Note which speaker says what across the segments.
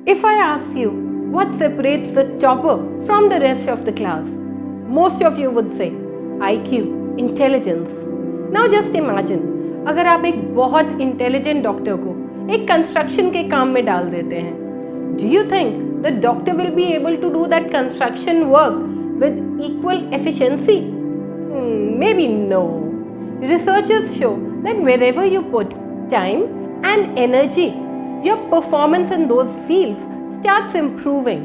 Speaker 1: If I ask you what separates the topper from the rest of the class, most of you would say IQ, intelligence. Now just imagine, अगर आप एक बहुत intelligent doctor को एक construction के काम में डाल देते हैं, do you think the doctor will be able to do that construction work with equal efficiency? Maybe no. Researchers show that wherever you put time and energy, your performance in those fields starts improving.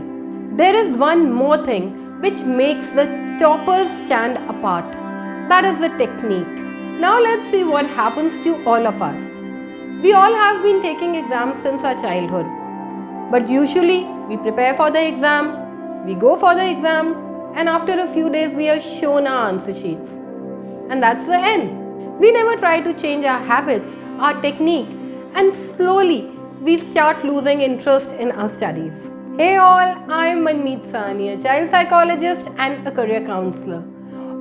Speaker 1: There is one more thing which makes the toppers stand apart. That is the technique. Now let's see what happens to all of us. We all have been taking exams since our childhood. But usually we prepare for the exam, we go for the exam, and after a few days we are shown our answer sheets. And that's the end. We never try to change our habits, our technique, and slowly we start losing interest in our studies. Hey all, I'm Manmeet Sawhney, a child psychologist and a career counselor.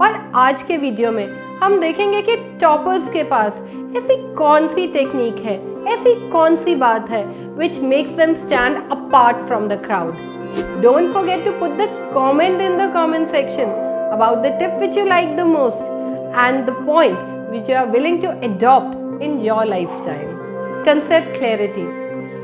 Speaker 1: और आज के video में हम देखेंगे कि toppers के पास ऐसी कौन सी टेक्निक है, ऐसी कौन सी बात है which makes them stand apart from the crowd. Don't forget to put the comment in the comment section about the tip which you like the most and the point which you are willing to adopt in your lifestyle. Concept clarity.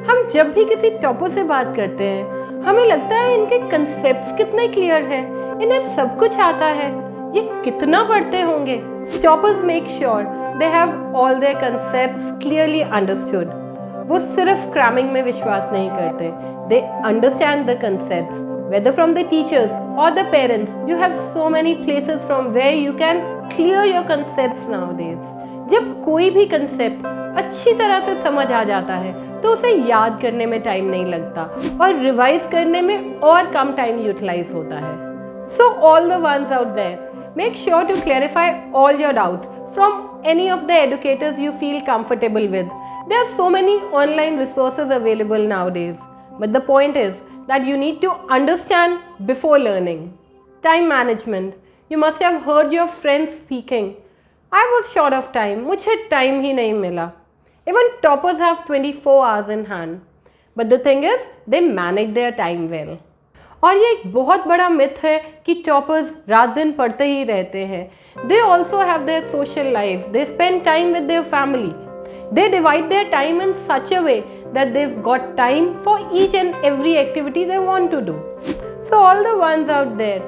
Speaker 1: हम जब भी किसी topper से बात करते हैं, हमें लगता है इनके कंसेप्ट्स कितने क्लियर हैं, इन्हें सब कुछ आता है, ये कितना पढ़ते होंगे. Toppers make sure they have all their concepts clearly understood. वो सिर्फ क्रैमिंग में विश्वास नहीं करते. They understand the concepts. Whether from the teachers or the parents, you have so many places from where you can clear your concepts nowadays. जब कोई भी concept अच्छी तरह से समझ आ जाता है तो उसे याद करने में टाइम नहीं लगता और रिवाइज करने में और कम टाइम यूटिलाइज होता है. So all the ones out there, make sure to clarify all your doubts from any of the educators you feel comfortable with. There are so many online resources available nowadays. But the point is that you need to understand before learning. Time management. You must have heard your friends speaking. I was short of time. मुझे time ही नहीं मिला. Even toppers have 24 hours in hand. But the thing is, they manage their time well. और ये एक बहुत बड़ा myth है कि टॉपर्स रात दिन पढ़ते ही रहते हैं. They also have their social life. They spend time with their family. They divide their time in such a way that they've got time for each and every activity they want to do. So all the ones out there,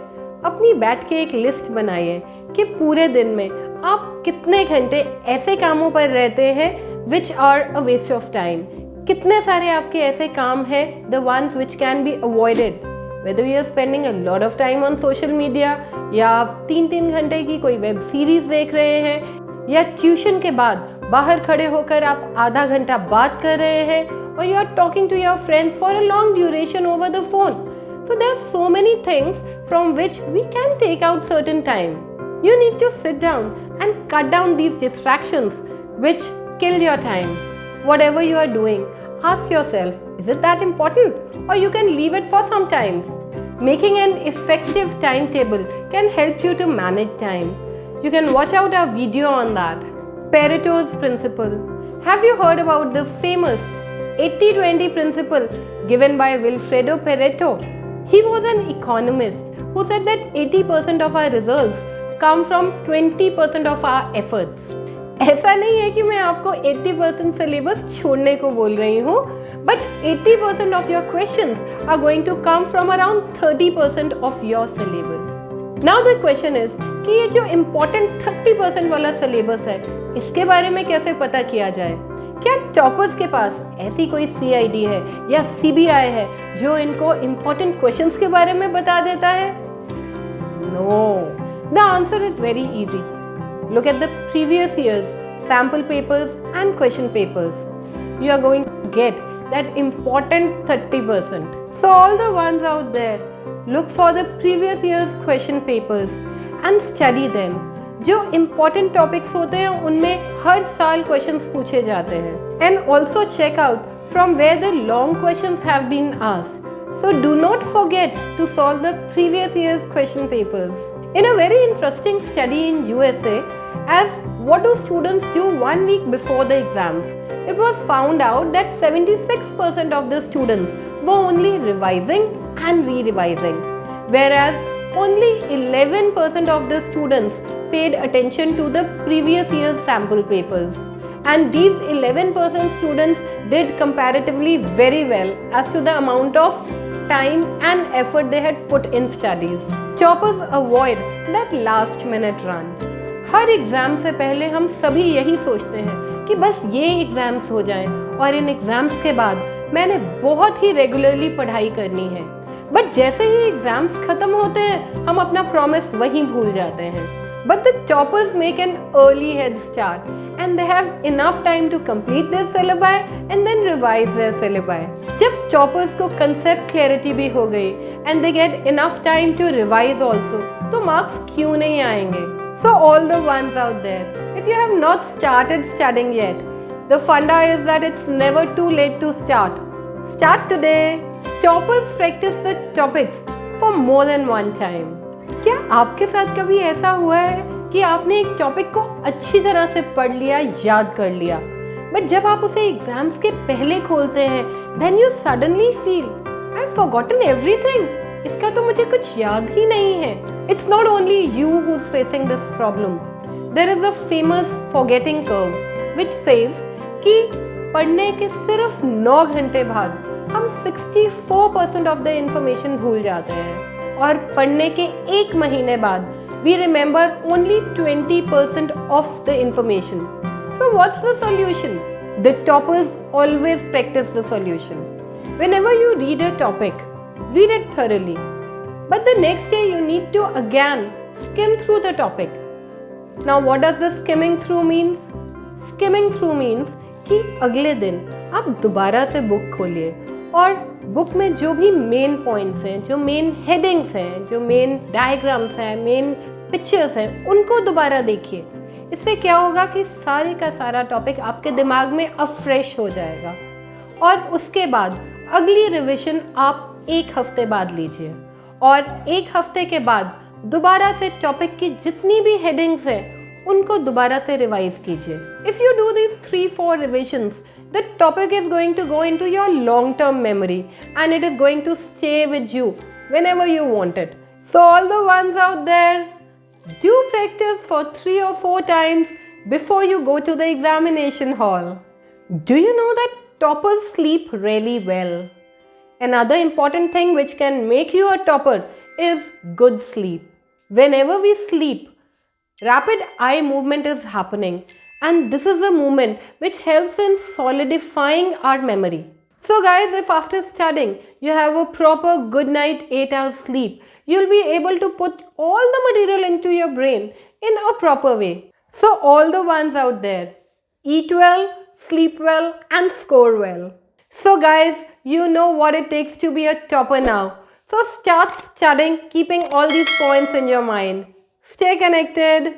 Speaker 1: अपनी बैठ के एक list बनाइए कि पूरे दिन में आप कितने घंटे ऐसे कामों पर रहते हैं which are a waste of time. कितने सारे आपके ऐसे काम हैं the ones which can be avoided. Whether you are spending a lot of time on social media या आप 3-3 घंटे की कोई वेब सीरीज देख रहे हैं या ट्यूशन के बाद बाहर खड़े होकर आप आधा घंटा बात कर रहे हैं or you are talking to your friends for a long duration over the phone. So there are so many things from which we can take out certain time. You need to sit down and cut down these distractions which kill your time. Whatever you are doing, ask yourself, is it that important? Or you can leave it for some times. Making an effective timetable can help you to manage time. You can watch out our video on that. Pareto's principle. Have you heard about the famous 80-20 principle given by Wilfredo Pareto? He was an economist who said that 80% of our results come from 20% of our efforts. ऐसा नहीं है कि मैं आपको 80% syllabus छोड़ने को बोल रही हूँ, but 80% of your questions are going to come from around 30% of your syllabus. Now the question is कि ये जो important 30% वाला सिलेबस है, इसके बारे में कैसे पता किया जाए? क्या टॉपर्स के पास ऐसी कोई CID है या CBI है जो इनको important questions के बारे में बता देता है? No. The answer is very easy. Look at the previous year's sample papers and question papers. You are going to get that important 30%. So all the ones out there, look for the previous year's question papers and study them. जो important topics होते हैं उनमें हर साल questions पूछे जाते हैं. And also check out from where the long questions have been asked. So do not forget to solve the previous year's question papers. In a very interesting study in USA, as what do students do 1 week before the exams, it was found out that 76% of the students were only revising and re-revising, whereas only 11% of the students paid attention to the previous year's sample papers. And these 11% students did comparatively very well as to the amount of time and effort they had put in studies. Toppers avoid that last minute run. Her exam से पहले हम सभी यही सोचते हैं कि बस ये एग्ज़ाम्स हो जाएं और इन एग्ज़ाम्स के बाद मैंने बहुत ही रेगुलरली पढ़ाई करनी है। बट जैसे ही एग्ज़ाम्स ख़त्म होते हैं हम अपना प्रॉमिस वहीं भूल जाते हैं। But the toppers make an early head start and they have enough time to complete their syllabi and then revise their syllabi. जब toppers को concept clarity भी हो गई and they get enough time to revise also, तो marks क्यों नहीं आएंगे? So all the ones out there, if you have not started studying yet, the funda is that it's never too late to start. Start today. Toppers practice the topics for more than one time. क्या आपके साथ कभी ऐसा हुआ है कि आपने एक टॉपिक को अच्छी तरह से पढ़ लिया, याद कर लिया, बट जब आप उसे एग्जाम्स के पहले खोलते हैं then you suddenly feel I have forgotten everything, इसका तो मुझे कुछ याद ही नहीं है। It's not only you who is facing this problem, there is a famous forgetting curve which says कि पढ़ने के सिर्फ 9 घंटे बाद हम 64% ऑफ द इंफॉर्मेशन भूल जाते हैं और पढ़ने के 1 महीने बाद we remember only 20% of the information. So what's the solution? The toppers always practice the solution. Whenever you read a topic, read it thoroughly. But the next day you need to again skim through the topic. Now what does the skimming through means? Skimming through means कि अगले दिन आप दोबारा से book खोलिए और book में जो भी मेन पॉइंट्स हैं, जो मेन हेडिंग्स हैं, जो मेन डायग्राम्स हैं, मेन पिक्चर्स हैं, उनको दोबारा देखिए। इससे क्या होगा कि सारे का सारा टॉपिक आपके दिमाग में अब फ्रेश हो जाएगा और उसके बाद अगली रिवीजन आप 1 हफ्ते बाद लीजिए और 1 हफ्ते के बाद दोबारा से टॉपिक की जितनी भी हेडिंग्स हैं उनको दोबारा से रिवाइज कीजिए। If you do these 3-4 revisions, the topic is going to go into your long-term memory and it is going to stay with you whenever you want it. So all the ones out there, do practice for 3 or 4 times before you go to the examination hall. Do you know that toppers sleep really well? Another important thing which can make you a topper is good sleep. Whenever we sleep, rapid eye movement is happening and this is a movement which helps in solidifying our memory. So guys, if after studying you have a proper good night 8 hours sleep, you'll be able to put all the material into your brain in a proper way. So all the ones out there, eat well, sleep well and score well. So guys, you know what it takes to be a topper now. So start studying, keeping all these points in your mind. Stay connected.